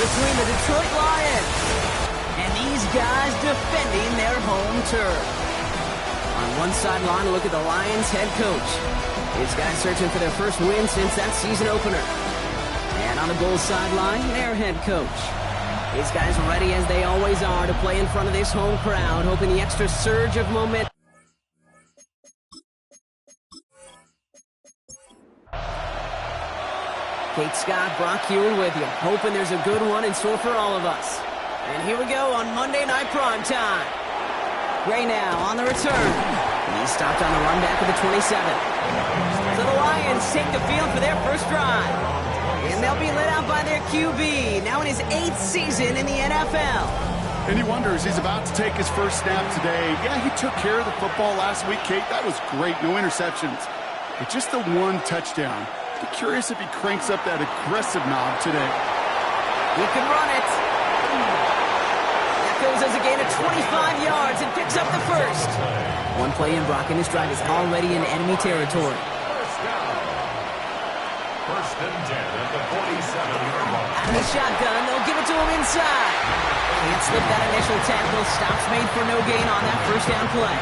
between the Detroit Lions and these guys defending their home turf. On one sideline, a look at the Lions head coach. These guys searching for their first win since that season opener. And on the Bulls sideline, their head coach. These guys ready as they always are to play in front of this home crowd, hoping the extra surge of momentum. Kate Scott, Brock Huard with you, hoping there's a good one in store for all of us. And here we go on Monday Night Prime Time. Gray now on the return. He's stopped on the run back of the 27. So the Lions take the field for their first drive. And they'll be led out by their QB, now in his 8th season in the NFL. And he wonders, he's about to take his first snap today. Yeah, he took care of the football last week, Kate. That was great, no interceptions. But just the one touchdown. Be curious if he cranks up that aggressive knob today. He can run it. That goes as a gain of 25 yards and picks up the first. One play in, Brock, and this drive is already in enemy territory. First and 10 at the 47-yard line. Out of the shotgun, they'll give it to him inside. Can't slip that initial tackle. Stops made for no gain on that first down play.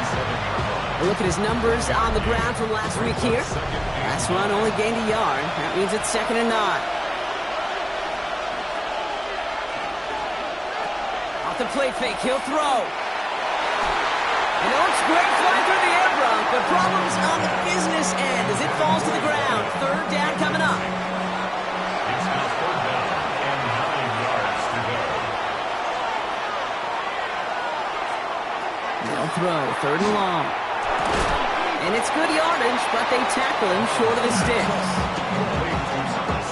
A look at his numbers on the ground from last week here. Last run only gained a yard. That means it's 2nd and 9. Off the play fake, he'll throw. And it looks great flying through the air, Brock, but problems on the business end as it falls to the ground. 3rd down coming up. It's now 3rd down and 9 yards to go. They'll throw, 3rd and long. And it's good yardage, but they tackle him short of the sticks.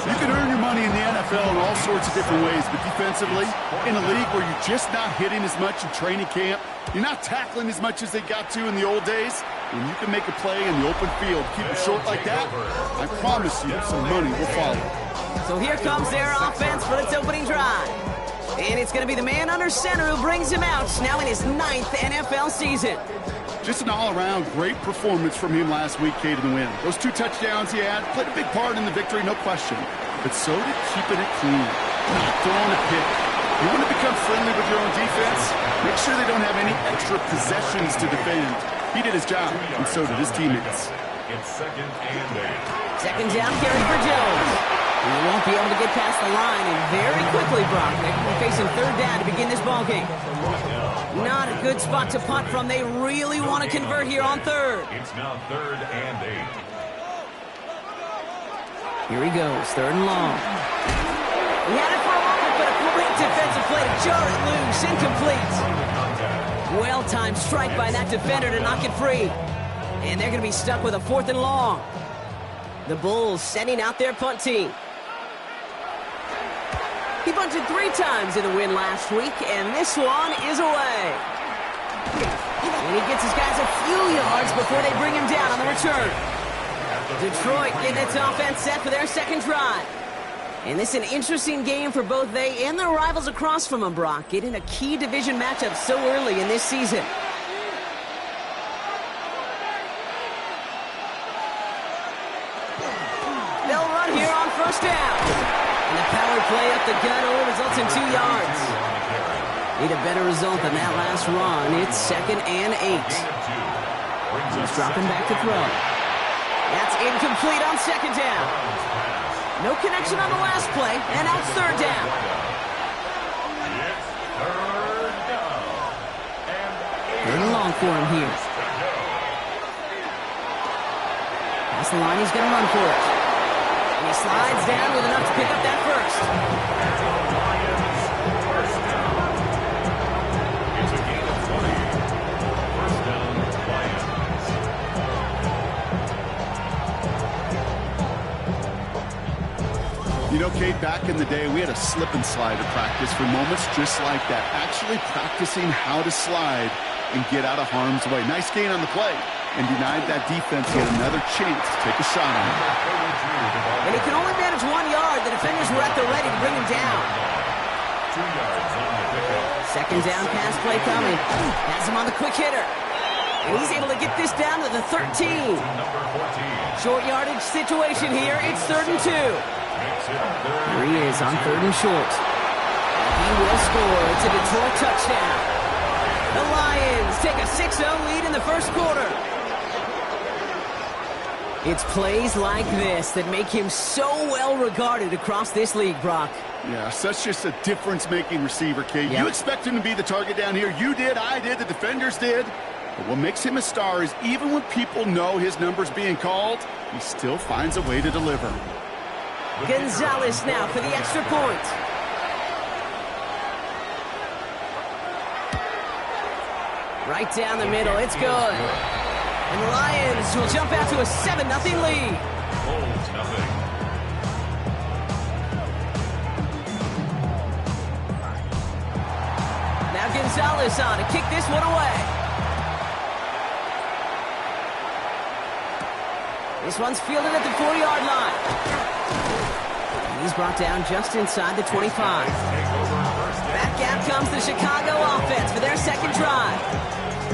You can earn your money in the NFL in all sorts of different ways, but defensively, in a league where you're just not hitting as much in training camp, you're not tackling as much as they got to in the old days, when you can make a play in the open field, keep it short like that, I promise you some money will follow. So here comes their offense for its opening drive. And it's going to be the man under center who brings him out, now in his 9th NFL season. Just an all-around great performance from him last week, Kate, in the win. Those 2 touchdowns he had played a big part in the victory, no question. But so did keeping it clean, not throwing a pick. You want to become friendly with your own defense? Make sure they don't have any extra possessions to defend. He did his job, and so did his teammates. It's 2nd and 8. 2nd down carry for Jones. He won't be able to get past the line, and very quickly, Brock, they're facing 3rd down to begin this ballgame. Not a good spot to punt from. They really want to convert here on 3rd. It's now 3rd and 8. Here he goes, 3rd and long. He had it for a moment, but a great defensive play to jar it loose, incomplete. Well-timed strike by that defender to knock it free. And they're going to be stuck with a 4th and long. The Bulls sending out their punt team. He bunted 3 times in the win last week, and this one is away. And he gets his guys a few yards before they bring him down on the return. Detroit getting its offense set for their 2nd drive. And this is an interesting game for both they and their rivals across from them, Brock, getting a key division matchup so early in this season. They'll run here on 1st down. And the power play up the gut only results in 2 yards. Need a better result than that last run. It's 2nd and 8. He's dropping back to throw. That's incomplete on 2nd down. No connection on the last play, and now it's 3rd down. Third and long for him here. That's the line, he's going to run for it. And he slides down with enough to pick up that first. It's a gain of 20. 1st down, Lions. You know, Kate, back in the day, we had a slip and slide at practice for moments just like that. Actually practicing how to slide and get out of harm's way. Nice gain on the play, and denied that defense yet another chance to take a shot on him. And he can only manage 1 yard. The defenders were at the ready to bring him down. 2 yards on the pickup. 2nd down pass play coming. Has him on the quick hitter. And he's able to get this down to the 13. Number 14. Short yardage situation here. It's 3rd and 2. Makes it 3rd. Here he is on 3rd and short. He will score. It's a Detroit touchdown. The Lions take a 6-0 lead in the first quarter. It's plays like this that make him so well regarded across this league, Brock. Yeah, such just a difference-making receiver, Kate. Yep. You expect him to be the target down here. You did, I did, the defenders did. But what makes him a star is even when people know his number's being called, he still finds a way to deliver. Gonzalez now for the extra point. Right down the middle, it's good. And the Lions will jump out to a 7-0 lead. Bulls nothing. Now Gonzalez on to kick this one away. This one's fielded at the 40-yard line. And he's brought down just inside the 25. Back out comes the Chicago offense for their second drive.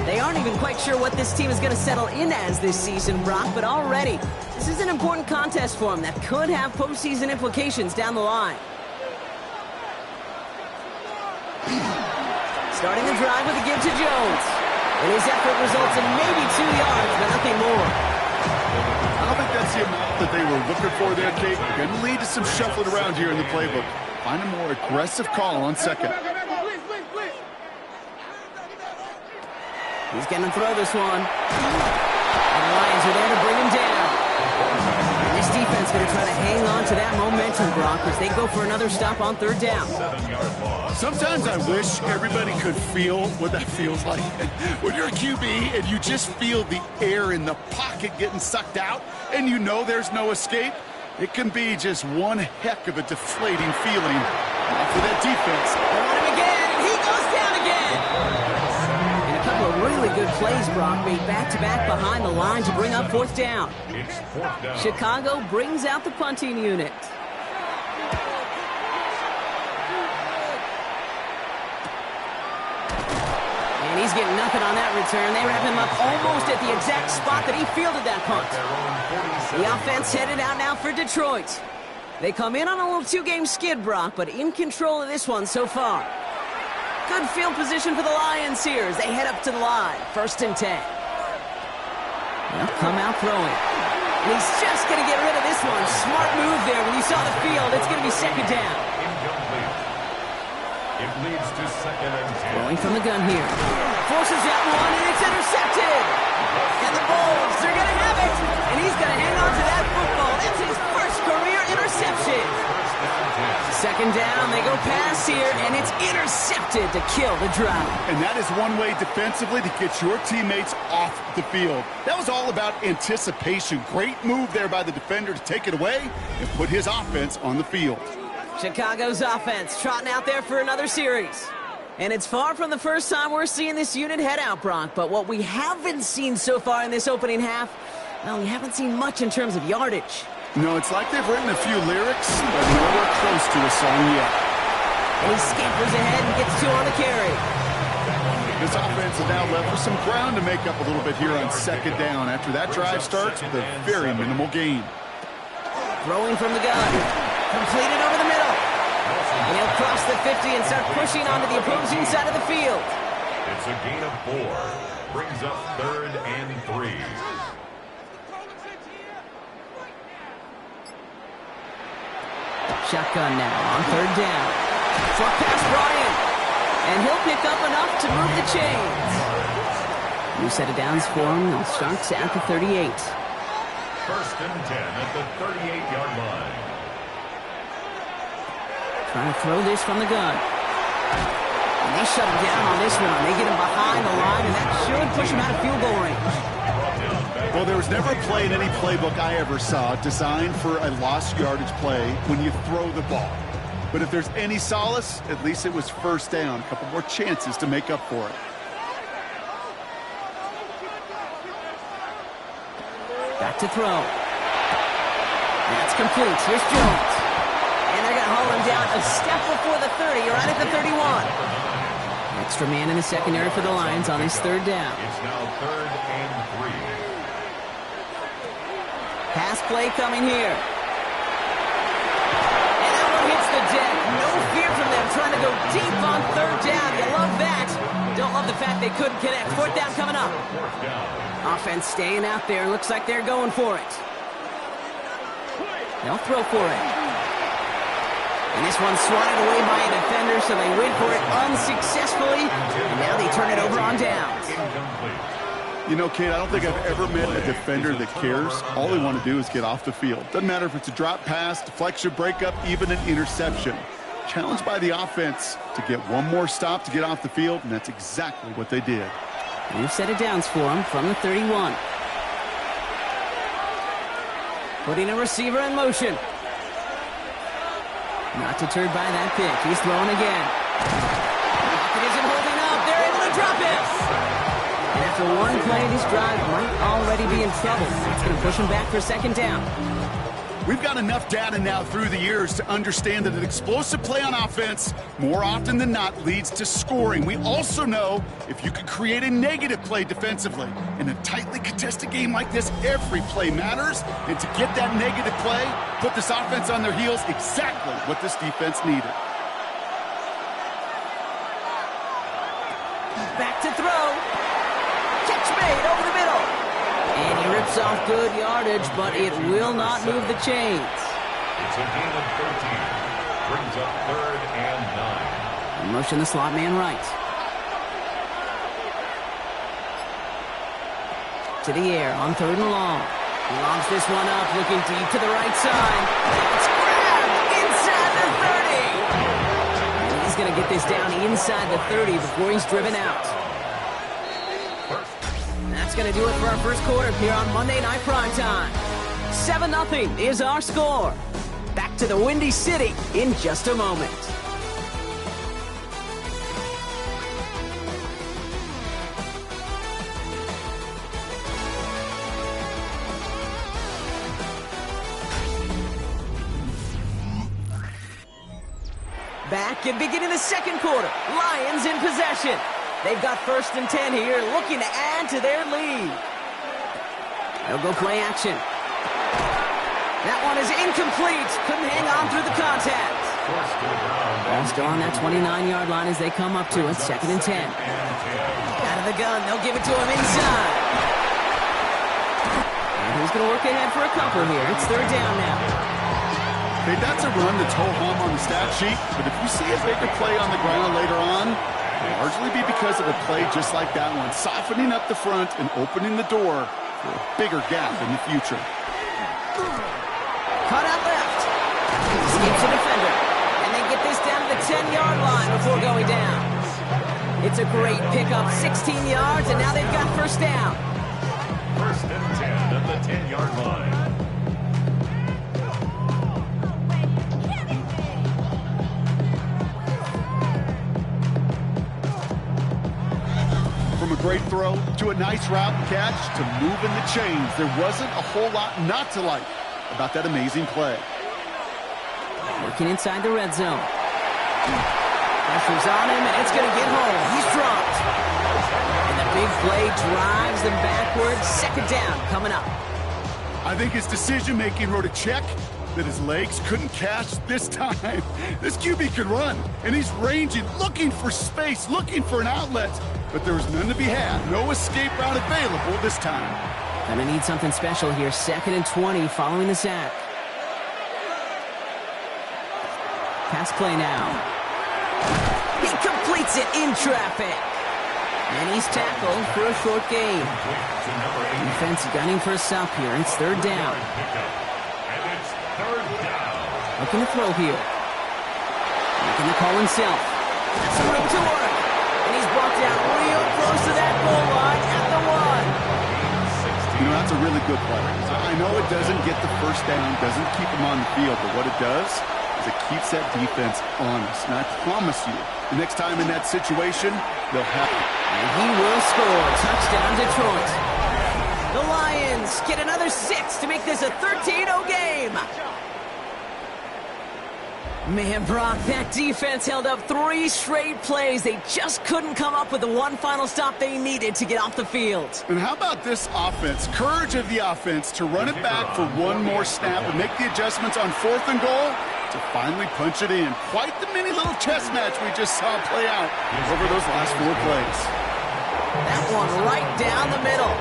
They aren't even quite sure what this team is going to settle in as this season, Brock, but already this is an important contest for them that could have postseason implications down the line. Starting the drive with a give to Jones. And his effort results in maybe 2 yards, but nothing more. I don't think that's the amount that they were looking for there, Kate. Going to lead to some shuffling around here in the playbook. Find a more aggressive call on second. He's going to throw this one. And the Lions are there to bring him down. And this defense going to try to hang on to that momentum, Brock, as they go for another stop on third down. 7-yard loss. Sometimes I wish everybody could feel what that feels like. When you're a QB and you just feel the air in the pocket getting sucked out and you know there's no escape, it can be just one heck of a deflating feeling. For that defense. They want him again, and he goes down again. And a couple of really good plays, Brock, made back-to-back behind the line to bring up fourth down. It's fourth down. Chicago brings out the punting unit. And he's getting nothing on that return. They wrap him up almost at the exact spot that he fielded that punt. The offense headed out now for Detroit. They come in on a little two-game skid, Brock, but in control of this one so far. Good field position for the Lions here as they head up to the line. 1st and 10. They'll come out throwing. And he's just going to get rid of this one. Smart move there when you saw the field. It's going to be second down. Incomplete. It leads to 2nd and 10. Throwing from the gun here. Forces that one, and it's intercepted. And the Bulls are going to have it. And he's going to hang on to that football. That's his first career interception. 2nd down, they go pass here, and it's intercepted to kill the drive. And that is one way defensively to get your teammates off the field. That was all about anticipation. Great move there by the defender to take it away and put his offense on the field. Chicago's offense trotting out there for another series. And it's far from the first time we're seeing this unit head out, Brock. But what we haven't seen so far in this opening half, well, we haven't seen much in terms of yardage. No, it's like they've written a few lyrics, but nowhere close to a song yet. And he scampers ahead and gets 2 on the carry. This offense is now left with some ground to make up a little bit here on 2nd down after that drive starts with a very minimal gain. Throwing from the gun. Completed over the middle. And he'll cross the 50 and start pushing onto the opposing side of the field. It's a gain of 4. Brings up 3rd and 3. Shotgun now on 3rd down. Short pass Bryant. And he'll pick up enough to move the chains. New set of downs for him. They'll start at the 38. 1st and 10 at the 38-yard line. Trying to throw this from the gun. And they shut him down on this one. They get him behind the line, and that should push him out of field goal range. Well, there was never a play in any playbook I ever saw designed for a lost yardage play when you throw the ball. But if there's any solace, at least it was 1st down. A couple more chances to make up for it. Back to throw. That's complete. Here's Jones. And they're going to haul him down a step before the 30, right at the 31. Extra man in the secondary for the Lions on his 3rd down. It's now 3rd and 3. Pass play coming here. And that one hits the deck. No fear from them trying to go deep on third down. You love that. Don't love the fact they couldn't connect. Fourth down coming up. Offense staying out there. Looks like they're going for it. They'll throw for it. And this one's swatted away by a defender, so they went for it unsuccessfully. And now they turn it over on downs. You know, Kate, I don't think I've ever met a defender that cares. All they want to do is get off the field. Doesn't matter if it's a drop pass, deflection, breakup, even an interception. Challenged by the offense to get one more stop to get off the field, and that's exactly what they did. New set of downs for him from the 31. Putting a receiver in motion. Not deterred by that pick. He's throwing again. Lockett isn't holding up. They're able to drop it. And after one play, this drive might already be in trouble. It's going to push him back for second down. We've got enough data now through the years to understand that an explosive play on offense, more often than not, leads to scoring. We also know if you can create a negative play defensively. In a tightly contested game like this, every play matters. And to get that negative play, put this offense on their heels, exactly what this defense needed. Back to throw. Catch made over the middle. And he rips off good yardage, but it will not move the chains. It's a gain of 13. Brings up 3rd and 9. In motion the slot man right. To the air on 3rd and long. He lobs this one up, looking deep to the right side. It's grabbed inside the 30. And he's going to get this down inside the 30 before he's driven out. That's going to do it for our first quarter here on Monday Night Primetime. 7-0 is our score. Back to the Windy City in just a moment. Back and beginning the second quarter. Lions in possession. They've got 1st and 10 here, looking to add to their lead. They'll go play action. That one is incomplete. Couldn't hang on through the contact. Ball still on that 29-yard line as they come up to it. 2nd and 10. Out of the gun. They'll give it to him inside. And he's going to work ahead for a couple here. It's 3rd down now. Okay, that's a run that's ho-hum on the stat sheet, but if you see a bigger play on the ground later on, it'll largely be because of a play just like that one, softening up the front and opening the door for a bigger gap in the future. Cut out left. Escapes a defender. And they get this down to the 10-yard line before going down. It's a great pickup, 16 yards, and now they've got 1st down. 1st and 10 at the 10-yard line. From a great throw to a nice route and catch to moving the chains, there wasn't a whole lot not to like about that amazing play. Working inside the red zone. Pressure's on him, and it's going to get home. He's dropped. And the big play drives them backwards. 2nd down coming up. I think his decision-making wrote a check that his legs couldn't catch this time. This QB can run, and he's ranging, looking for space, looking for an outlet. But there was none to be had. No escape route available this time. Gonna need something special here. 2nd and 20 following the sack. Pass play now. He completes it in traffic. And he's tackled for a short gain. Defense gunning for a stop here. It's 3rd down. And it's 3rd down. Looking to throw here. Making the call himself. That's some room to work. And he's brought down real close to that goal line at the 1. You know, that's a really good play. I know it doesn't get the 1st down, doesn't keep them on the field, but what it does is it keeps that defense honest. And I promise you, the next time in that situation, they'll have it. And he will score. Touchdown, Detroit. The Lions get another 6 to make this a 13-0 game. Man, Brock, that defense held up 3 straight plays. They just couldn't come up with the one final stop they needed to get off the field. And how about this offense? Courage of the offense to run it back for one more snap and make the adjustments on 4th and goal. to finally punch it in. Quite the mini little chess match we just saw play out over those last 4 plays. That one right down the middle.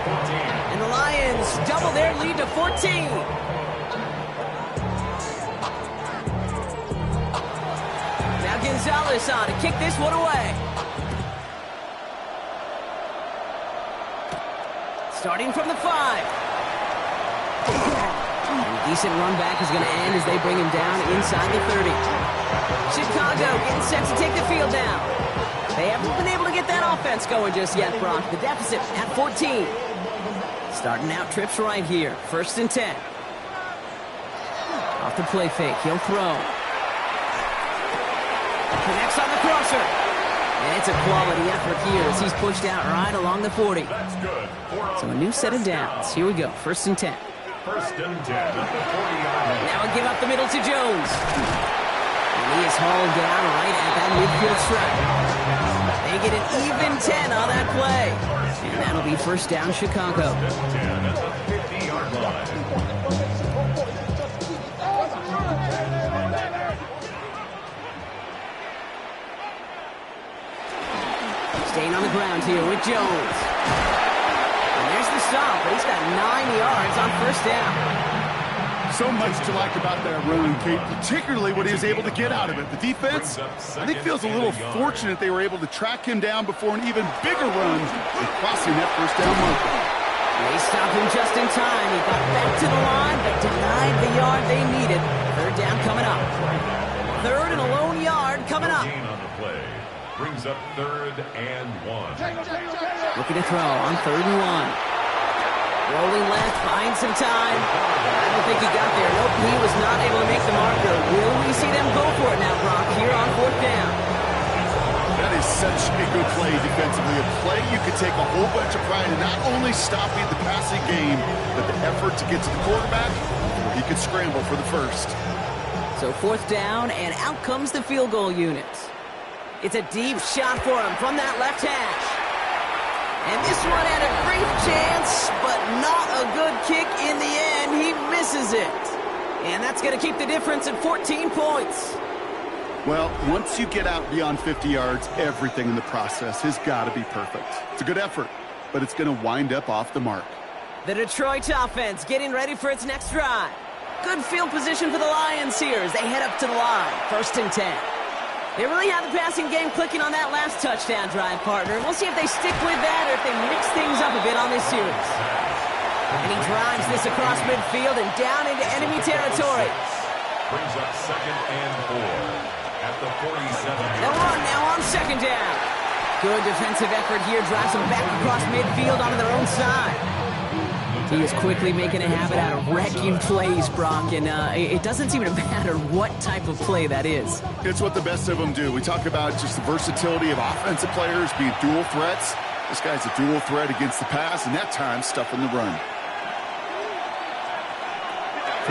And the Lions double their lead to 14. Now Gonzalez on to kick this one away. Starting from the 5. And a decent run back is going to end as they bring him down inside the 30. Chicago getting set to take the field down. They haven't been able to get that offense going just yet, Brock. The deficit at 14. Starting out trips right here. 1st and 10. Off the play fake. He'll throw. Connects on the crosser. And it's a quality effort here as he's pushed out right along the 40. That's good. So a new set of downs. Here we go. 1st and 10. 1st and 10 at the 40-yard line. Now a give up the middle to Jones. And he is hauled down right at that midfield stripe. They get an even 10 on that play. And that'll be 1st down Chicago. 10 at the 50-yard line. Staying on the ground here with Jones. And there's the stop, but he's got 9 yards on 1st down. So much to like about that run, Kate, particularly what he was able to get out of it. The defense, I think, feels a little fortunate they were able to track him down before an even bigger run and crossing that 1st down marker. They stopped him just in time. He got back to the line, but denied the yard they needed. 3rd down coming up. 3rd and a lone yard coming up. Gain on the play brings up 3rd and 1. Looking to throw on 3rd and 1. Rolling left, finds some time. I don't think he got there. Nope, he was not able to make the marker. Will we see them go for it now, Brock, here on 4th down? That is such a good play defensively. A play you could take a whole bunch of pride in not only stopping the passing game, but the effort to get to the quarterback where he could scramble for the 1st. So 4th down, and out comes the field goal unit. It's a deep shot for him from that left hash. And this one had a brief chance, but not a good kick in the end. He misses it. And that's going to keep the difference at 14 points. Well, once you get out beyond 50 yards, everything in the process has got to be perfect. It's a good effort, but it's going to wind up off the mark. The Detroit offense getting ready for its next drive. Good field position for the Lions here as they head up to the line. 1st and 10. They really have the passing game clicking on that last touchdown drive, partner. We'll see if they stick with that or if they mix things up a bit on this series. And he drives this across midfield and down into enemy territory. Brings up 2nd and 4 at the 47-yard They'll run now on 2nd down. Good defensive effort here. Drives them back across midfield onto their own side. He is quickly making a habit out of wrecking plays, Brock, and it doesn't seem to matter what type of play that is. It's what the best of them do. We talk about just the versatility of offensive players being dual threats. This guy's a dual threat against the pass, and that time stuffing the run.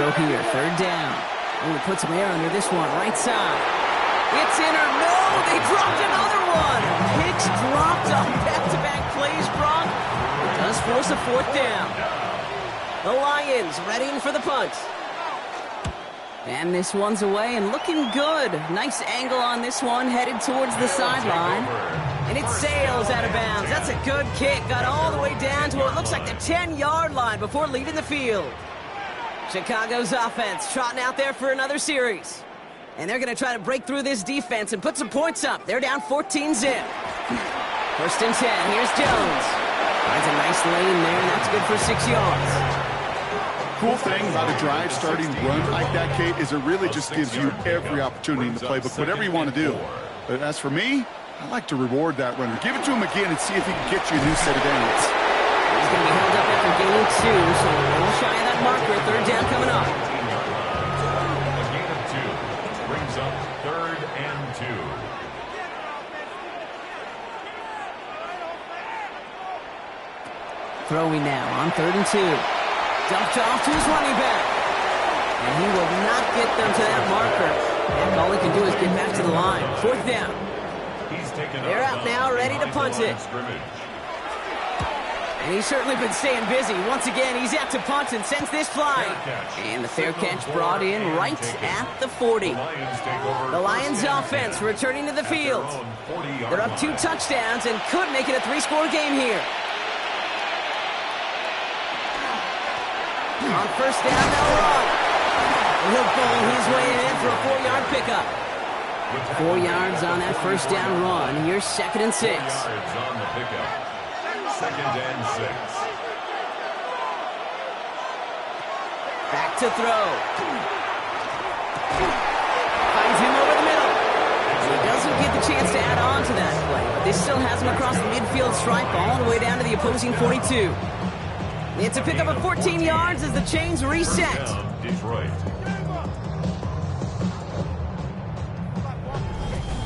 Throw here, 3rd down. Oh, he puts some air under this one, right side. It's in or no, they dropped another one. Picks dropped on back-to-back plays, Brock. It does force a 4th down. The Lions readying for the punt. And this one's away and looking good. Nice angle on this one, headed towards the sideline. And it sails out of bounds. That's a good kick. Got all the way down to what looks like the 10-yard line before leaving the field. Chicago's offense trotting out there for another series. And they're going to try to break through this defense and put some points up. They're down 14-zip. 1st and 10. Here's Jones. Finds a nice lane there, and that's good for 6 yards. Cool thing about a drive starting run like that, Kate, is it really just gives you every opportunity in the playbook, whatever you want to do. But as for me, I like to reward that runner. Give it to him again and see if he can get you a new set of downs. He's going to be held up after gain 2, so a little shy of that marker. 3rd down coming up. A gain of 2 brings up 3rd and 2. Throwing now on 3rd and 2. Dumped off to his running back. And he will not get them to that marker. And all he can do is get back to the line. 4th down. He's taken They're out now, ready to punt it. And he's certainly been staying busy. Once again, he's out to punt and sends this flying. And the fair catch brought in right at the 40. The Lions offense returning to the field. They're up 2 touchdowns and could make it a 3-score game here. On first down, they'll run. He'll bowl his way in for a 4-yard pickup. 4 yards on that first down run. Here's 2nd and 6. 4 yards on the pickup. 2nd and 6. Back to throw. Finds him over the middle. He doesn't get the chance to add on to that play, but this still has him across the midfield stripe all the way down to the opposing 42. It's a pickup of 14 yards as the chains reset. Detroit.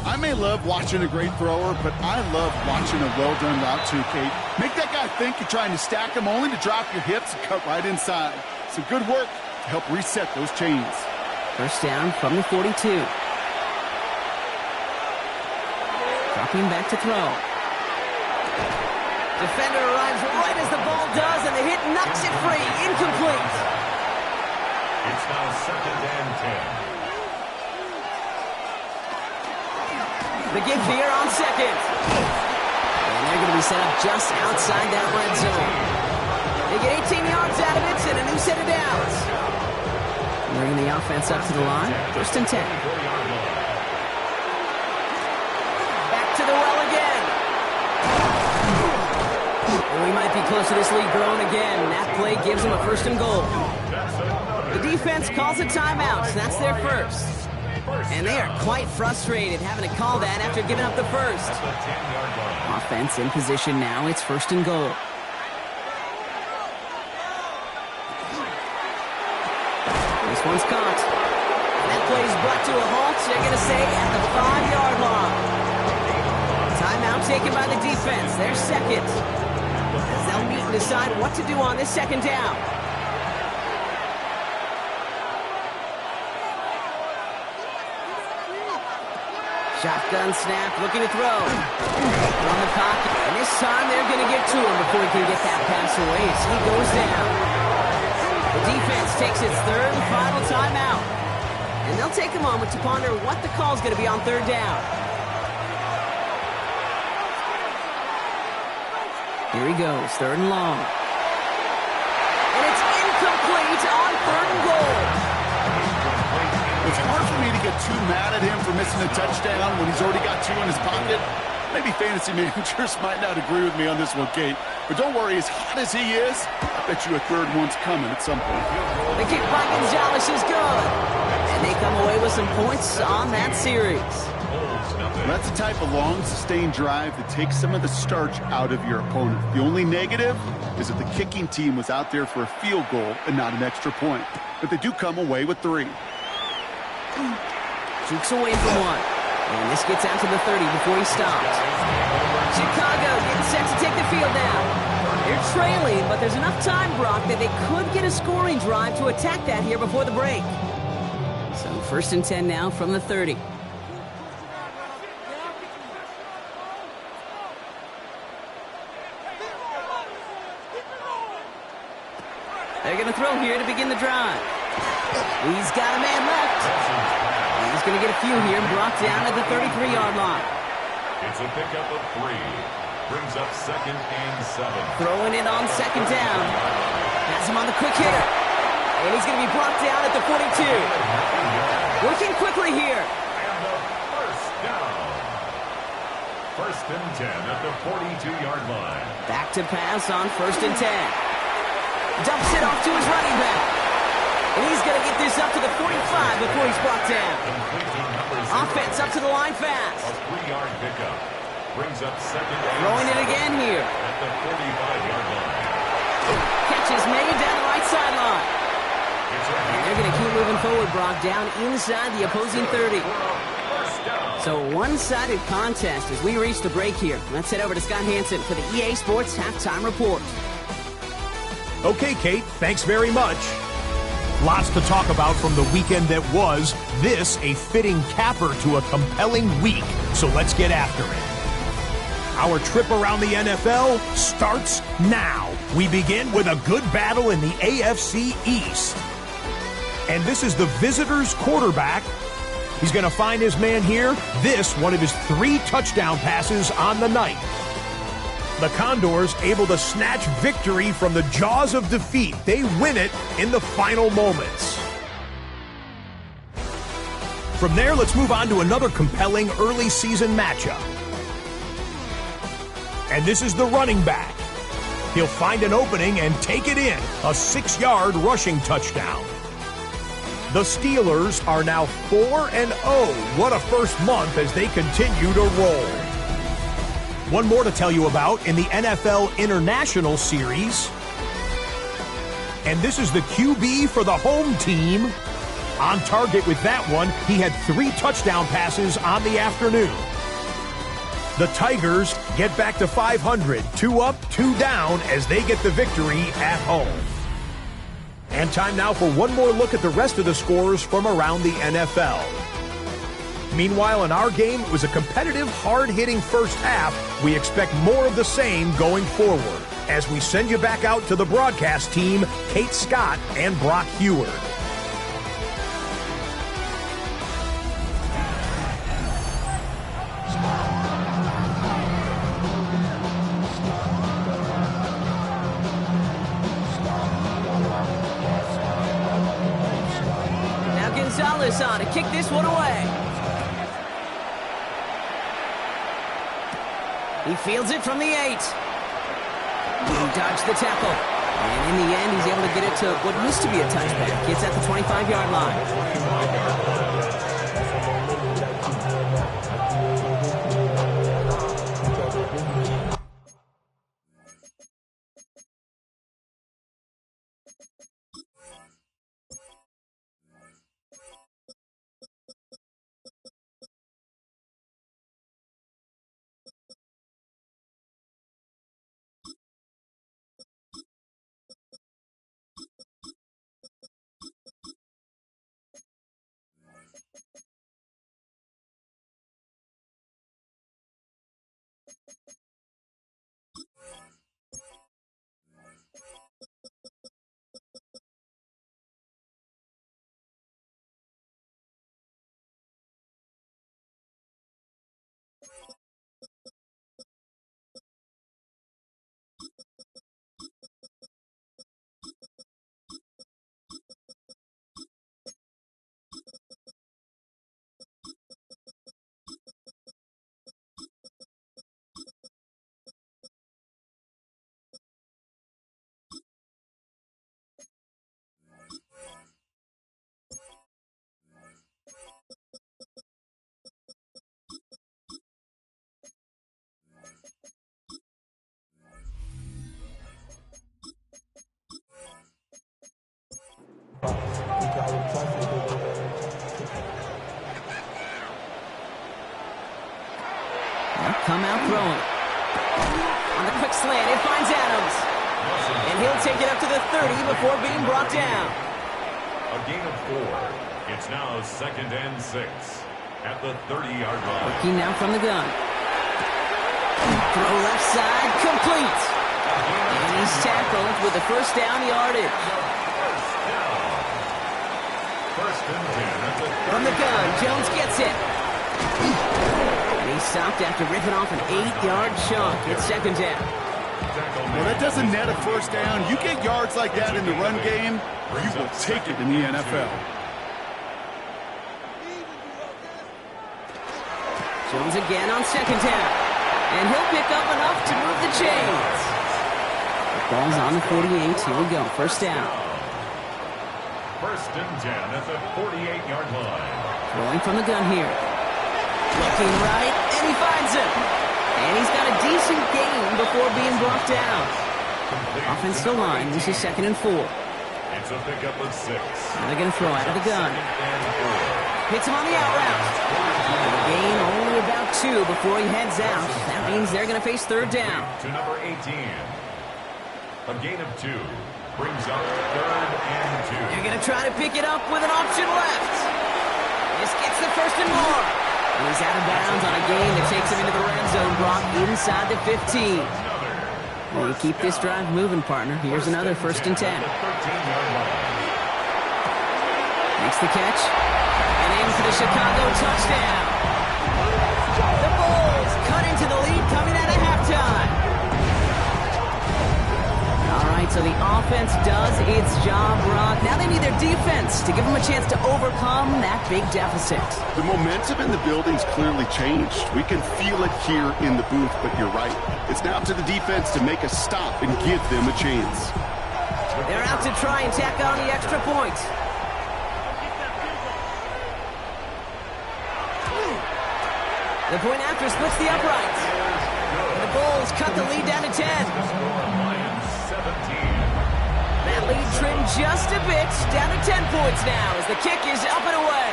I may love watching a great thrower, but I love watching a well-done route too, Kate. Make that guy think you're trying to stack him only to drop your hips and cut right inside. So good work to help reset those chains. First down from the 42. Dropping back to throw. Defender arrives right as the ball does, and the hit knocks it free. Incomplete. It's now 2nd and 10. The give here on 2nd. And they're going to be set up just outside that red zone. They get 18 yards out of it and a new set of downs. Bringing the offense up to the line. 1st and 10. Back to the well again. And we might be close to this lead growing again. That play gives them a 1st and goal. The defense calls a timeout, so that's their first. And they are quite frustrated having to call that after giving up the first. Offense in position now. It's 1st and goal. This one's caught. And that play is brought to a halt. They're going to say at the 5-yard line. Timeout taken by the defense. They're second. As they'll meet and decide what to do on this 2nd down. Shotgun snap, looking to throw. On the pocket. And this time they're going to get to him before he can get that pass away as he goes down. The defense takes its 3rd and final timeout. And they'll take a moment to ponder what the call is going to be on 3rd down. Here he goes, 3rd and long. And it's incomplete on 3rd and goal. It's hard for me to get too mad at him for missing a touchdown when he's already got 2 in his pocket. Maybe fantasy managers might not agree with me on this one, Kate. But don't worry, as hot as he is, I bet you a 3rd one's coming at some point. The kick by Gonzalez is good. And they come away with some points on that series. That's the type of long, sustained drive that takes some of the starch out of your opponent. The only negative is that the kicking team was out there for a field goal and not an extra point. But they do come away with 3. Jukes away from 1. And this gets out to the 30 before he stops. Chicago getting set to take the field now. They're trailing, but there's enough time, Brock, that they could get a scoring drive to attack that here before the break. So 1st and 10 now from the 30. They're going to throw here to begin the drive. He's got a man left. He's going to get a few here, brought down at the 33-yard line. It's a pickup of 3. Brings up 2nd and 7. Throwing it on 2nd down. Has him on the quick hitter. And he's going to be brought down at the 42. Working quickly here. And the 1st down. 1st and 10 at the 42-yard line. Back to pass on 1st and 10. Dumps it off to his running back. And he's going to get this up to the 45 before he's brought down. Offense up to the line fast. A 3-yard pickup. Brings up 2nd and Throwing it again here. at the 45-yard line. Catch is made down the right sideline. And they're going to keep moving forward, Brock, down inside the opposing 30. So one-sided contest as we reach the break here. Let's head over to Scott Hansen for the EA Sports Halftime Report. Okay, Kate, thanks very much. Lots to talk about from the weekend that was. This a fitting capper to a compelling week. So let's get after it. Our trip around the NFL starts now. We begin with a good battle in the AFC East. And this is the visitors' quarterback. He's going to find his man here. This, one of his 3 touchdown passes on the night. The Condors able to snatch victory from the jaws of defeat. They win it in the final moments. From there, let's move on to another compelling early season matchup. And this is the running back. He'll find an opening and take it in. A 6-yard rushing touchdown. The Steelers are now 4-0. What a first month as they continue to roll. One more to tell you about in the NFL International Series. And this is the QB for the home team. On target with that one, he had 3 touchdown passes on the afternoon. The Tigers get back to 500, 2 up, 2 down as they get the victory at home. And time now for one more look at the rest of the scores from around the NFL. Meanwhile, in our game, it was a competitive, hard-hitting first half. We expect more of the same going forward as we send you back out to the broadcast team, Kate Scott and Brock Heward. Gonzalez on to kick this one away. He fields it from the 8. He dodged the tackle. And in the end, he's able to get it to what used to be a touchback. It's at the 25-yard line. Come out throwing. On the quick slant, it finds Adams. And he'll take it up to the 30 before being brought down. A gain of 4. It's now 2nd and 6 at the 30-yard line. Working now from the gun. Throw left side, complete. And he's tackled with the first down yardage. First and 10 at the 30. From the gun, Jones gets it. And he stopped after ripping off an 8-yard chunk. It's 2nd down. Well, that doesn't net a first down. You get yards like that in the run game, you will take it in the NFL. Jones again on 2nd down. And he'll pick up enough to move the chains. The ball's on the 48. Here we go. First down. First and 10 at the 48-yard line. Throwing from the gun here. Looking right, and he finds him. And he's got a decent gain before being brought down. Offensive line, this is 2nd and 4. It's a pickup of 6. Now they're going to throw out of the gun. Hits him on the out route. Gain only about 2 before he heads out. That means they're going to face 3rd down. To number 18. A gain of 2 brings up 3rd and 2. They're going to try to pick it up with an option left. This gets the 1st and more. And he's out of bounds on a gain that takes him into the red zone, Brock, inside the 15. Well, you keep this drive moving, partner. Here's another 1st and 10. Makes the catch. And in for the Chicago touchdown. The Bulls cut into the lead coming out of halftime. All right, so the offense does its job, Brock. Now they need their defense to give them a chance to overcome that big deficit. The momentum in the building's clearly changed. We can feel it here in the booth, but you're right. It's now up to the defense to make a stop and give them a chance. They're out to try and tack on the extra point. The point after splits the uprights. The Bulls cut the lead down to 10. That lead trimmed just a bit, down to 10 points now as the kick is up and away.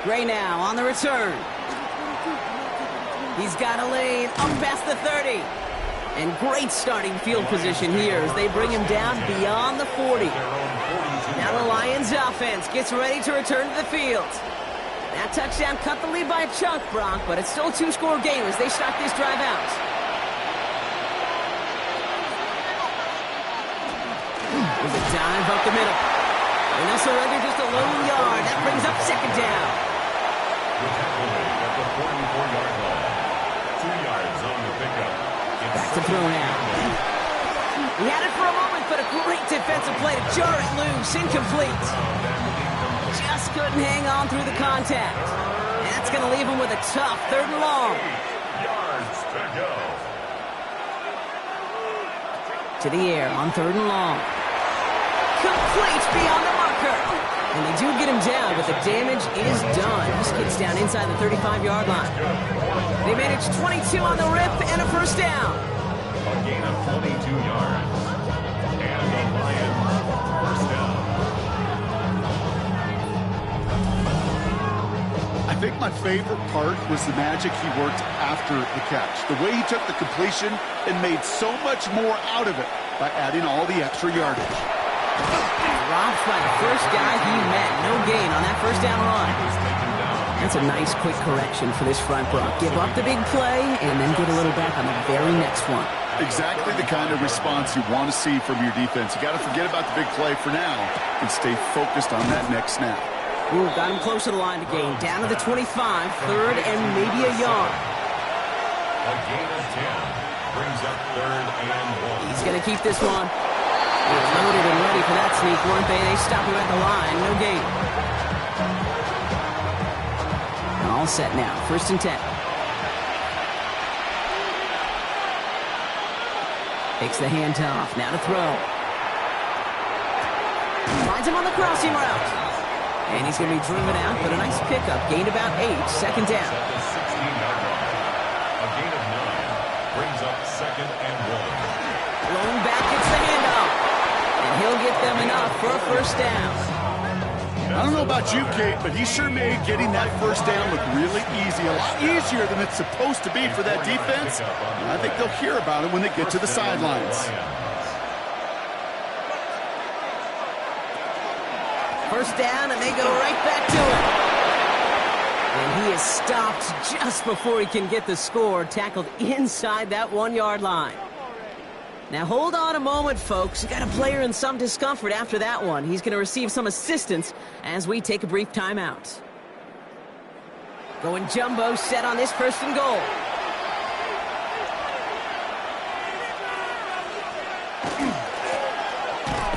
Gray now on the return. He's got a lane up past the 30. And great starting field position here as they bring him down beyond the 40. Now the Lions offense gets ready to return to the field. That touchdown cut the lead by a chunk, Brock, but it's still a 2-score game as they start this drive out. There's a dive up the middle. And they'll surrender just a lone yard. That brings up 2nd down. At the 44-yard line. 2 yards on the pickup. Back to throw now. He had it for a moment, but a great defensive play to jar it loose. Incomplete. Just couldn't hang on through the contact. That's going to leave him with a tough 3rd and long. 8 yards to go. To the air on 3rd and long. Complete beyond the marker. And they do get him down, but the damage is done. This kid's down inside the 35-yard line. They manage 22 on the rip and a 1st down. A gain of 22 yards. And the Lions 1st down. I think my favorite part was the magic he worked after the catch. The way he took the completion and made so much more out of it by adding all the extra yardage. Dropped by the first guy he met. No gain on that 1st down run. That's a nice quick correction for this front, Brock. Give up the big play and then get a little back on the very next one. Exactly the kind of response you want to see from your defense. You got to forget about the big play for now and stay focused on that next snap. Ooh, got him close to the line to gain. Down to the 25, 3rd and maybe a yard. A gain of 10 brings up 3rd and 1. He's going to keep this one. They were loaded and ready for that sneak, weren't they? They stop him at the line. No gain. All set now. 1st and 10. Takes the handoff. Now to throw. Finds him on the crossing route. And he's going to be driven out, but a nice pickup. Gained about 8. 2nd down. At the 16-yard line. A gain of 9 brings up 2nd and 1. Blown back gets the handoff. And he'll get them enough for a 1st down. I don't know about you, Kate, but he sure made getting that 1st down look really easy. A lot easier than it's supposed to be for that defense. And I think they'll hear about it when they get to the sidelines. 1st down, and they go right back to it. And he is stopped just before he can get the score, tackled inside that 1-yard line. Now hold on a moment, folks. You got a player in some discomfort after that one. He's going to receive some assistance as we take a brief timeout. Going jumbo set on this 1st and goal.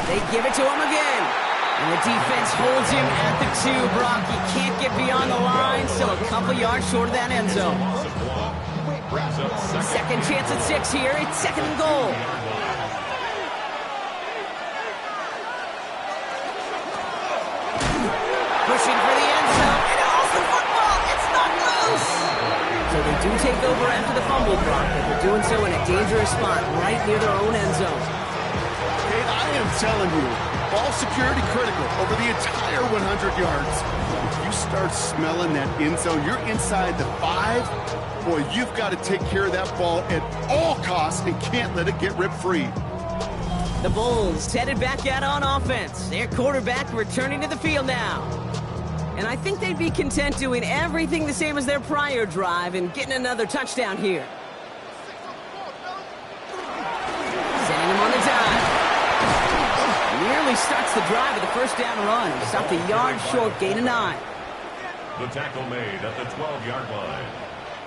They give it to him again. And the defense holds him at the 2, Brock. He can't get beyond the line, still a couple yards short of that end zone. 2nd chance at 6 here. It's 2nd and goal. Pushing for the end zone. And off the football. It's not loose. So they do take over after the fumble, Brock, but they're doing so in a dangerous spot right near their own end zone. Kate, I am telling you, ball security critical over the entire 100 yards. If you start smelling that end zone, you're inside the 5. Boy, you've got to take care of that ball at all costs and can't let it get ripped free. The Bulls headed back out on offense. Their quarterback returning to the field now. And I think they'd be content doing everything the same as their prior drive and getting another touchdown here. Sending him on the dive. Nearly starts the drive with a first down run. Stopped a yard short, gain of 9. The tackle made at the 12-yard line.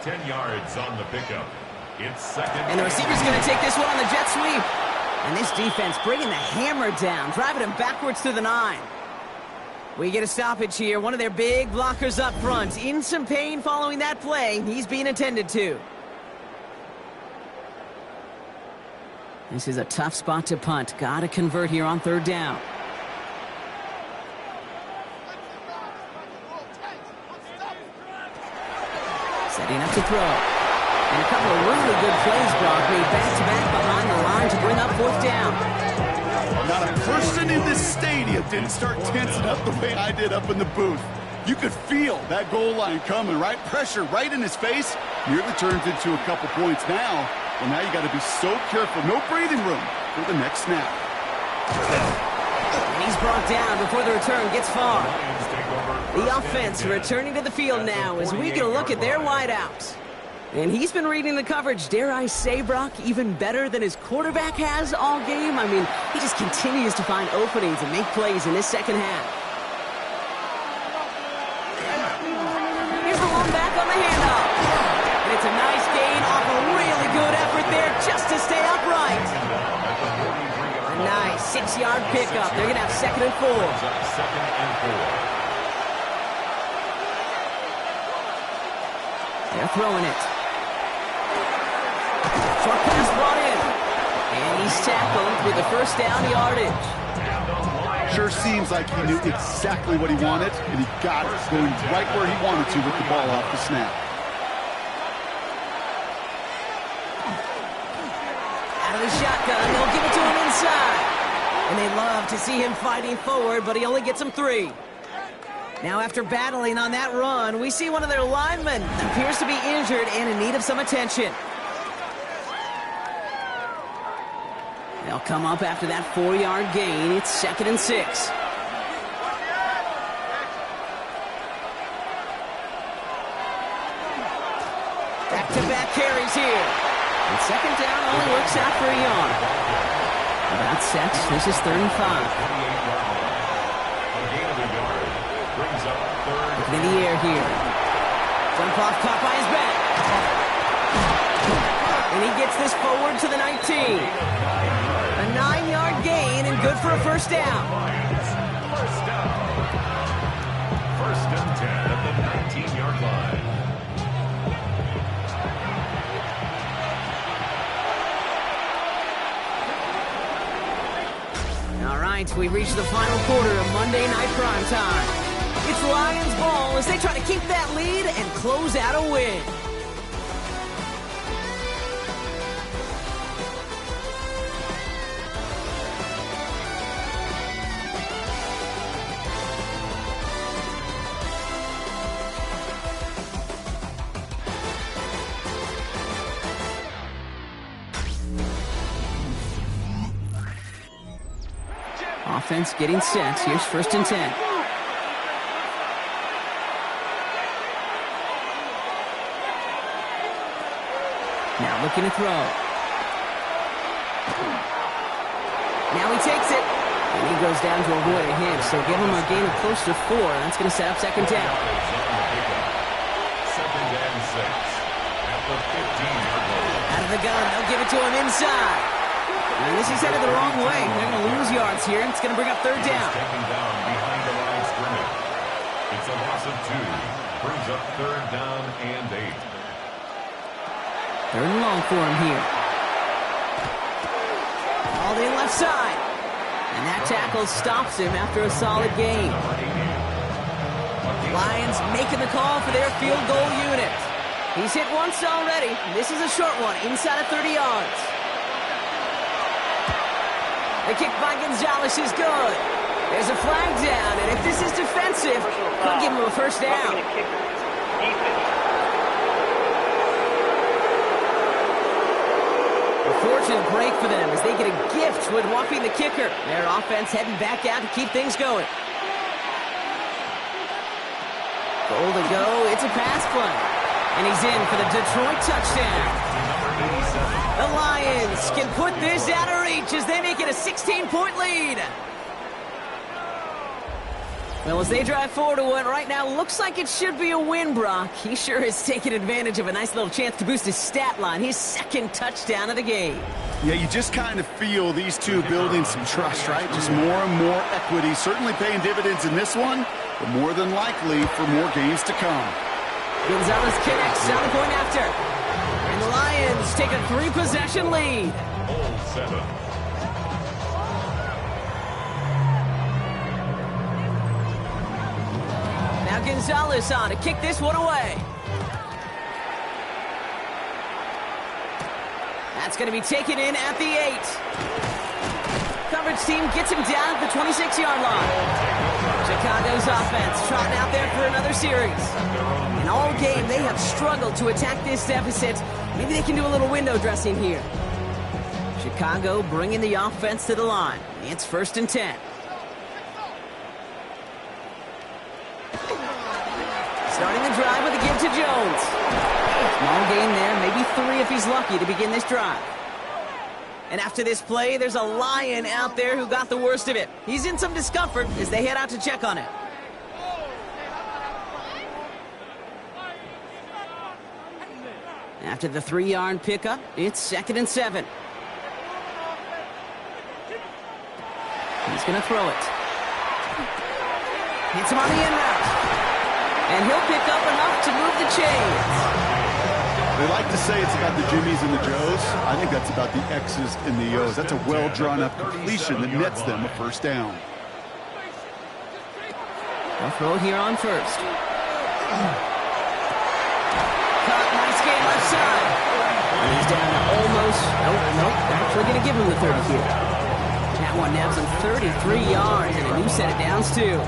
10 yards on the pickup. It's second. And the receiver's going to take this one on the jet sweep. And this defense bringing the hammer down, driving him backwards to the 9. We get a stoppage here. One of their big blockers up front. In some pain following that play. He's being attended to. This is a tough spot to punt. Got to convert here on 3rd down. Setting up to throw. And a couple of really good plays, Brock, made back-to-back behind the line to bring up 4th down. Not a person in this stadium didn't start tensing up the way I did up in the booth. You could feel that goal line coming, right? Pressure right in his face. Nearly turns into a couple points now. Well, now you got to be so careful. No breathing room for the next snap. And he's brought down before the return gets far. The offense returning to the field now as we get a look at their wideouts. And he's been reading the coverage, dare I say, Brock, even better than his quarterback has all game. I mean, he just continues to find openings and make plays in this second half. Here's the one back on the handoff. And it's a nice gain off a really good effort there just to stay upright. A nice 6-yard pickup. They're going to have 2nd and 4. Second and 4. They're throwing it. Short pass brought in. And he's tackled with the first down yardage. Sure seems like he knew exactly what he wanted, and he got it, going right where he wanted to with the ball off the snap. Out of the shotgun, they'll give it to him inside. And they love to see him fighting forward, but he only gets him 3. Now, after battling on that run, we see one of their linemen appears to be injured and in need of some attention. They'll come up after that 4-yard gain. It's 2nd and 6. Back-to-back carries here. And 2nd down only works out for a yard. About set. This is 3rd and 5. Looking in the air here. Jump off, caught by his back. And he gets this forward to the 19. A 9-yard gain and good for a first down. First down. 1st and 10 at the 19-yard line. All right, we've reached the final quarter of Monday Night Primetime. It's Lions ball as they try to keep that lead and close out a win. Offense getting set. Here's 1st and 10. Now looking to throw. Now he takes it. And he goes down to avoid a hit. So give him a gain of close to 4. That's going to set up 2nd down. 2nd and 6 at the 15-yard line. Out of the gun. They'll give it to him inside. And this is headed the wrong way. They're going to lose yards here. It's going to bring up 3rd down. Taken down behind the line of scrimmage. It's a loss of 2. Brings up 3rd down and 8. 3rd and long for him here. All in left side. And that tackle stops him after a solid gain. Lions making the call for their field goal unit. He's hit once already. This is a short one, inside of 30 yards. The kick by Gonzalez is good. There's a flag down, and if this is defensive, could give him a first down. A fortunate break for them as they get a gift with walking the kicker. Their offense heading back out to keep things going. Goal to go. It's a pass play. And he's in for the Detroit touchdown. The Lions can put this out of reach as they make it a 16-point lead. Well, as they drive forward to what right now looks like it should be a win, Brock. He sure has taken advantage of a nice little chance to boost his stat line. His second touchdown of the game. Yeah, you just kind of feel these two building some trust, right? Just more and more equity. Certainly paying dividends in this one, but more than likely for more games to come. Gonzalez connects down the point after. And the Lions take a 3-possession lead. Hole 7. Now Gonzalez on to kick this one away. That's going to be taken in at the 8. Coverage team gets him down at the 26-yard line. Chicago's offense trotting out there for another series. And all game, they have struggled to attack this deficit. Maybe they can do a little window dressing here. Chicago bringing the offense to the line. It's 1st and 10. Starting the drive with a give to Jones. Small gain there, maybe 3 if he's lucky to begin this drive. And after this play, there's a Lion out there who got the worst of it. He's in some discomfort as they head out to check on it. After the 3-yard pickup, it's 2nd and 7. He's going to throw it. Hits him on the end route. And he'll pick up enough to move the chains. They like to say it's about the Jimmies and the Joes. I think that's about the X's and the O's. That's a well-drawn-up completion that nets them a 1st down. They'll throw it here on 1st. Caught, nice game left side. And he's down to almost, nope, actually going to give him the 30 here. That one nabs him 33 yards and a new set of downs, too.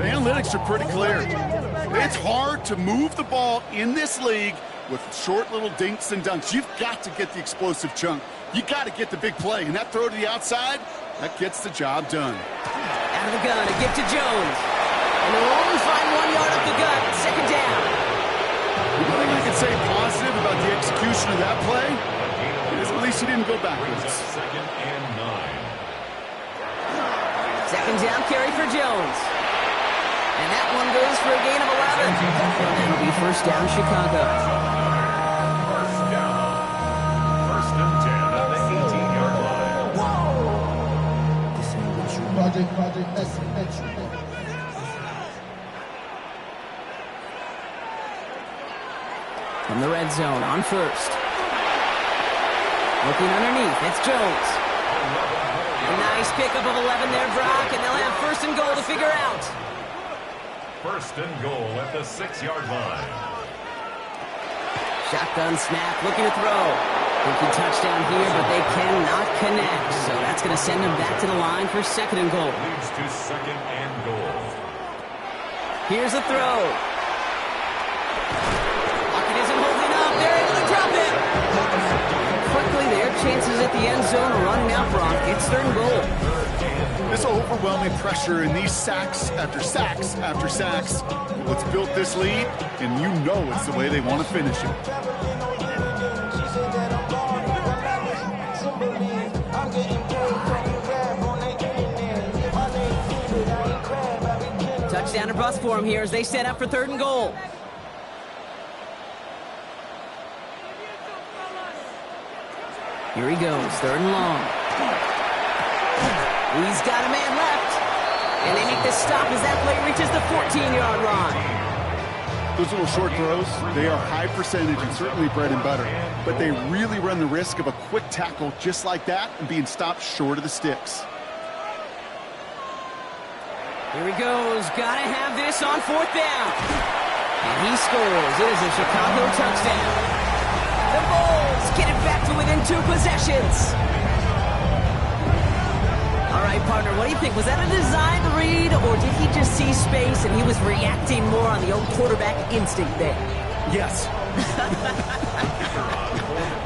The analytics are pretty clear. It's hard to move the ball in this league with short little dinks and dunks. You've got to get the explosive chunk. You got to get the big play. And that throw to the outside, that gets the job done. Out of the gun, a give to Jones. And they'll only find 1 yard up the gut. 2nd down. The only thing I can say positive about the execution of that play is at least he didn't go backwards. 2nd and 9. 2nd down carry for Jones. And that one goes for a gain of 11. And that'll be 1st down, Chicago. 1st down. 1st and 10 at the 18-yard line. Project, From the red zone on 1st. Looking underneath, it's Jones. A nice pickup of 11 there, Brock, and they'll have 1st and goal to figure out. 1st and goal at the 6-yard line. Shotgun snap, looking to throw. Thinking touchdown here, but they cannot connect. So that's going to send them back to the line for 2nd and goal. Leads to 2nd and goal. Here's a throw. Lockett isn't holding up. They're able to drop it. Quickly, their chances at the end zone are running out, Brock. It's 3rd and goal. This overwhelming pressure and these sacks after sacks after sacks, what's built this lead, and you know it's the way they want to finish it. Touchdown or bust for him here as they set up for 3rd and goal. Here he goes, 3rd and long. He's got a man left. And they make the stop as that play reaches the 14-yard line. Those little short throws, they are high percentage and certainly bread and butter. But they really run the risk of a quick tackle just like that and being stopped short of the sticks. Here he goes. Gotta have this on 4th down. And he scores. It is a Chicago touchdown. The Bulls get it back to within 2 possessions. All right, partner, what do you think? Was that a design read, or did he just see space and he was reacting more on the old quarterback instinct there? Yes,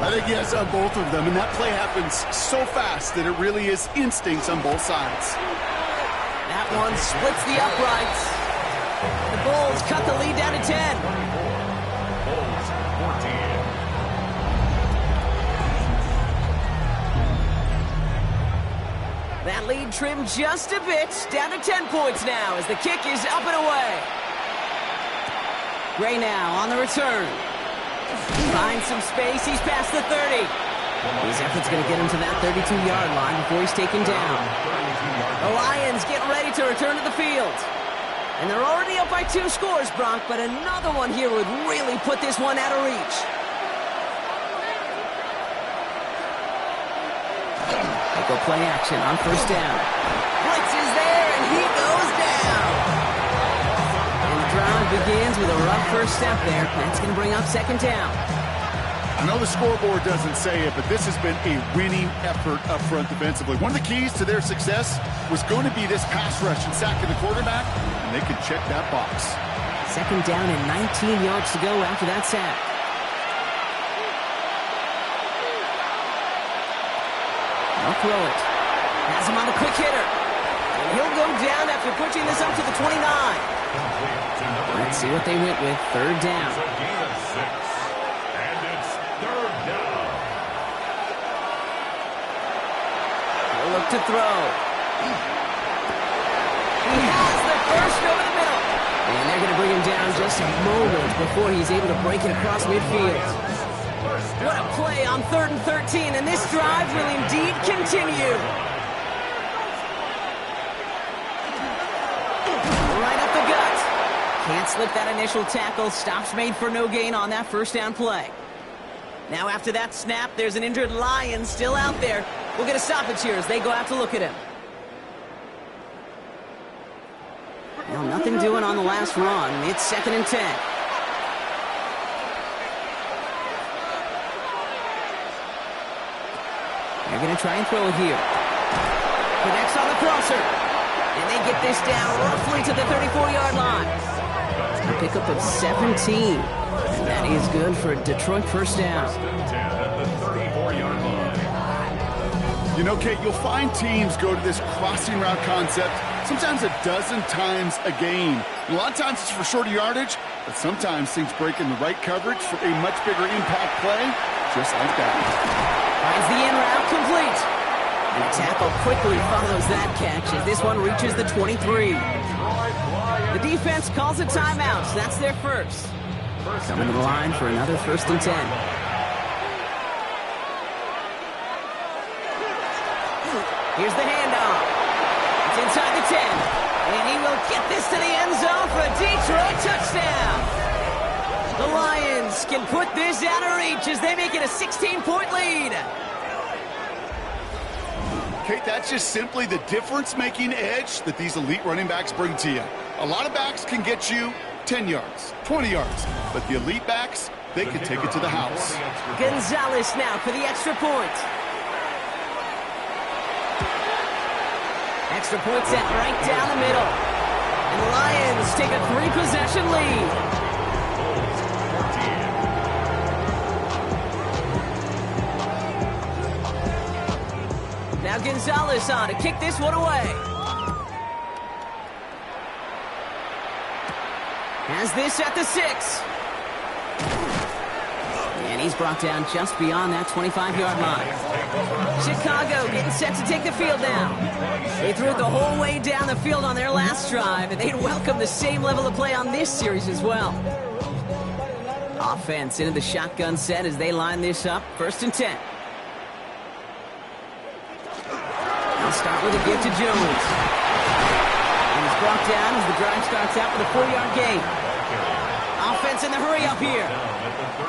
I think yes on both of them, and that play happens so fast that it really is instincts on both sides. That one splits the uprights. The Bulls cut the lead down to 10. Bulls 14. That lead trimmed just a bit, down to 10 points now as the kick is up and away. Gray now on the return. Finds some space, he's past the 30. His effort's going to get him to that 32-yard line before he's taken down. The Lions get ready to return to the field. And they're already up by 2 scores, Bronk, but another one here would really put this one out of reach. They go play action on first down. Blitz is there, and he goes down. And the drive begins with a rough first step there. That's going to bring up second down. I know the scoreboard doesn't say it, but this has been a winning effort up front defensively. One of the keys to their success was going to be this pass rush and sacking the quarterback, and they can check that box. Second down and 19 yards to go after that sack. They'll throw it. Has him on the quick hitter. And he'll go down after pushing this up to the 29. Let's see what they went with. Third down. It's a gain of 6. And it's third down. He'll look to throw. He has the first over the middle. And they're going to bring him down just a moment before he's able to break it across midfield. What a play on 3rd and 13, and this drive will indeed continue. Right up the gut. Can't slip that initial tackle. Stops made for no gain on that first down play. Now after that snap, there's an injured Lion still out there. We'll get a stoppage here as they go out to look at him. Well, nothing doing on the last run. It's 2nd and 10. They're going to try and throw it here. Connects on the crosser. And they get this down roughly to the 34-yard line. A pickup of 17. And that is good for a Detroit first down. First and 10 at the 34-yard line. You know, Kate, you'll find teams go to this crossing route concept sometimes a dozen times a game. A lot of times it's for shorter yardage, but sometimes things break in the right coverage for a much bigger impact play, just like that. Finds the in route complete. And the tackle quickly follows that catch as this one reaches the 23. The defense calls a timeout, so that's their first. Coming to the line for another 1st and 10. Here's the handoff. It's inside the 10. And he will get this to the end zone for a Detroit touchdown. The Lions can put this out of reach as they make it a 16-point lead. Kate, that's just simply the difference-making edge that these elite running backs bring to you. A lot of backs can get you 10 yards, 20 yards, but the elite backs, they can take it to the house. Gonzalez now for the extra point. Extra point set right down the middle. And the Lions take a 3-possession lead. Now Gonzalez on to kick this one away. Has this at the 6. And he's brought down just beyond that 25-yard line. Chicago getting set to take the field now. They threw it the whole way down the field on their last drive, and they'd welcome the same level of play on this series as well. Offense into the shotgun set as they line this up. 1st and 10. They'll start with a give to Jones. And he's brought down as the drive starts out with a 4-yard gain. Offense in the hurry up here. Down at the 31.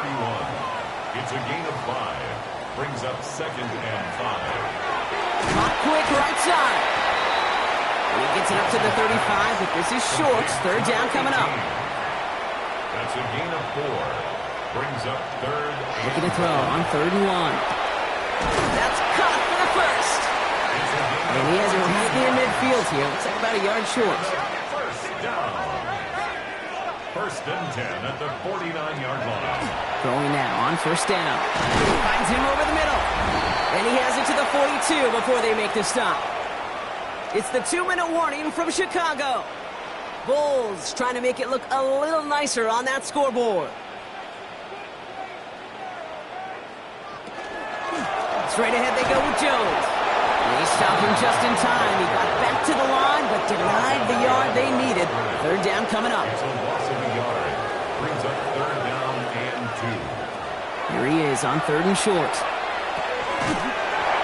It's a gain of 5. Brings up 2nd and 5. Caught quick right side. And he gets it up to the 35, but this is short. 3rd down coming up. That's a gain of 4. Brings up 3rd. Looking to throw on 3rd and 1. That's caught for the first. And he has it right near midfield here. Looks like about a yard short. First down. First and 10 at the 49-yard line. Throwing now on first down. Finds him over the middle. And he has it to the 42 before they make the stop. It's the 2-minute warning from Chicago. Bulls trying to make it look a little nicer on that scoreboard. Straight ahead they go with Jones. They stop him just in time. He got back to the line, but denied the yard they needed. Third down coming up. It's a loss of a yard. Brings up third down and 2. Here he is on third and short.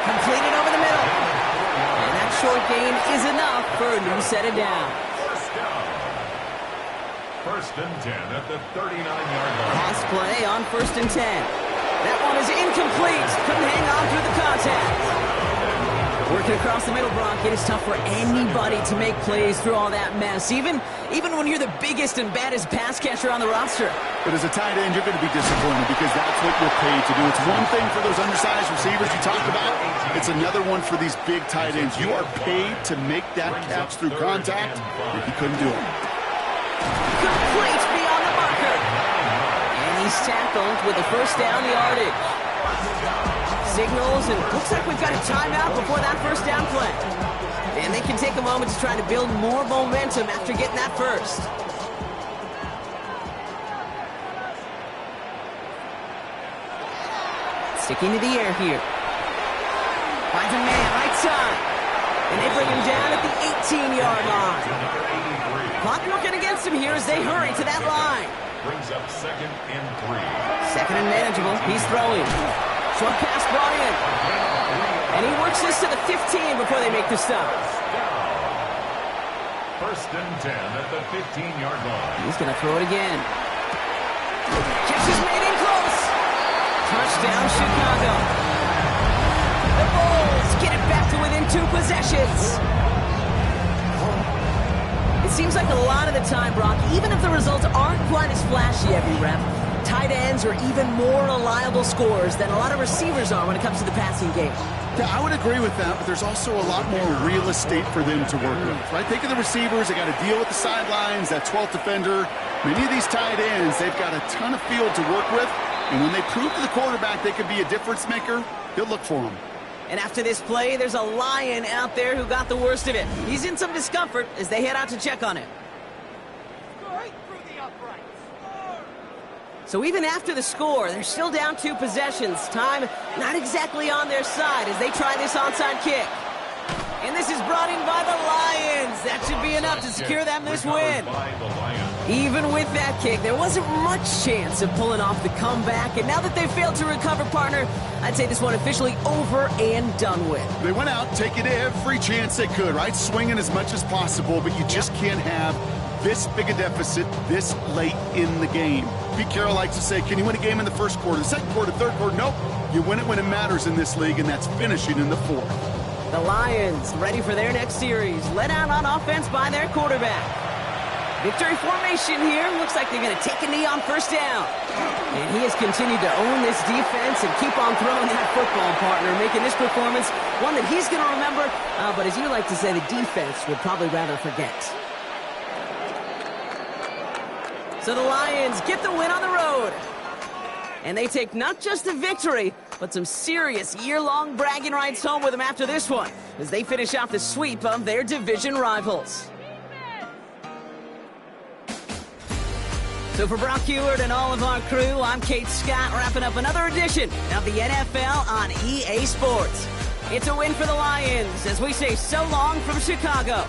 Completed over the middle. And that short gain is enough for a new set of downs. First down. First and 10 at the 39-yard line. Pass play on first and 10. That one is incomplete. Couldn't hang on through the contact. Working across the middle, Brock, it is tough for anybody to make plays through all that mess, even when you're the biggest and baddest pass catcher on the roster. But as a tight end, you're going to be disappointed because that's what you're paid to do. It's one thing for those undersized receivers you talked about. It's another one for these big tight ends. You are paid to make that catch through contact, and he couldn't do it. Complete beyond the marker. And he's tackled with a first down yardage. Signals, and looks like we've got a timeout before that first down play. And they can take a moment to try to build more momentum after getting that first. Sticking to the air here. Finds a man right side. And they bring him down at the 18-yard line. Clock working against him here as they hurry to that line. Brings up second and 3. Second and manageable. He's throwing. Short pass brought in. And he works this to the 15 before they make the stop. First and 10 at the 15-yard line. He's going to throw it again. Catch is made in close. Touchdown, Chicago. The Bulls get it back to within 2 possessions. It seems like a lot of the time, Brock, even if the results aren't quite as flashy every rep, tight ends are even more reliable scorers than a lot of receivers are when it comes to the passing game. Yeah, I would agree with that, but there's also a lot more real estate for them to work with, right? Think of the receivers. They got to deal with the sidelines, that 12th defender. Many of these tight ends, they've got a ton of field to work with, and when they prove to the quarterback they could be a difference maker, he'll look for them. And after this play, there's a Lion out there who got the worst of it. He's in some discomfort as they head out to check on him. So even after the score, they're still down 2 possessions. Time not exactly on their side as they try this onside kick. And this is brought in by the Lions. That should be enough to secure them this win. Even with that kick, there wasn't much chance of pulling off the comeback. And now that they've failed to recover, partner, I'd say this one officially over and done with. They went out taking every chance they could, right? Swinging as much as possible, but you just can't have this big a deficit this late in the game. Pete Carroll likes to say, can you win a game in the first quarter, the second quarter, third quarter? Nope. You win it when it matters in this league, and that's finishing in the fourth. The Lions ready for their next series, led out on offense by their quarterback. Victory formation here. Looks like they're going to take a knee on first down. And he has continued to own this defense and keep on throwing that football, partner, making this performance one that he's going to remember, but as you like to say, the defense would probably rather forget. So the Lions get the win on the road. And they take not just a victory, but some serious year-long bragging rights home with them after this one, as they finish off the sweep of their division rivals. So for Brock Huard and all of our crew, I'm Kate Scott, wrapping up another edition of the NFL on EA Sports. It's a win for the Lions as we say so long from Chicago.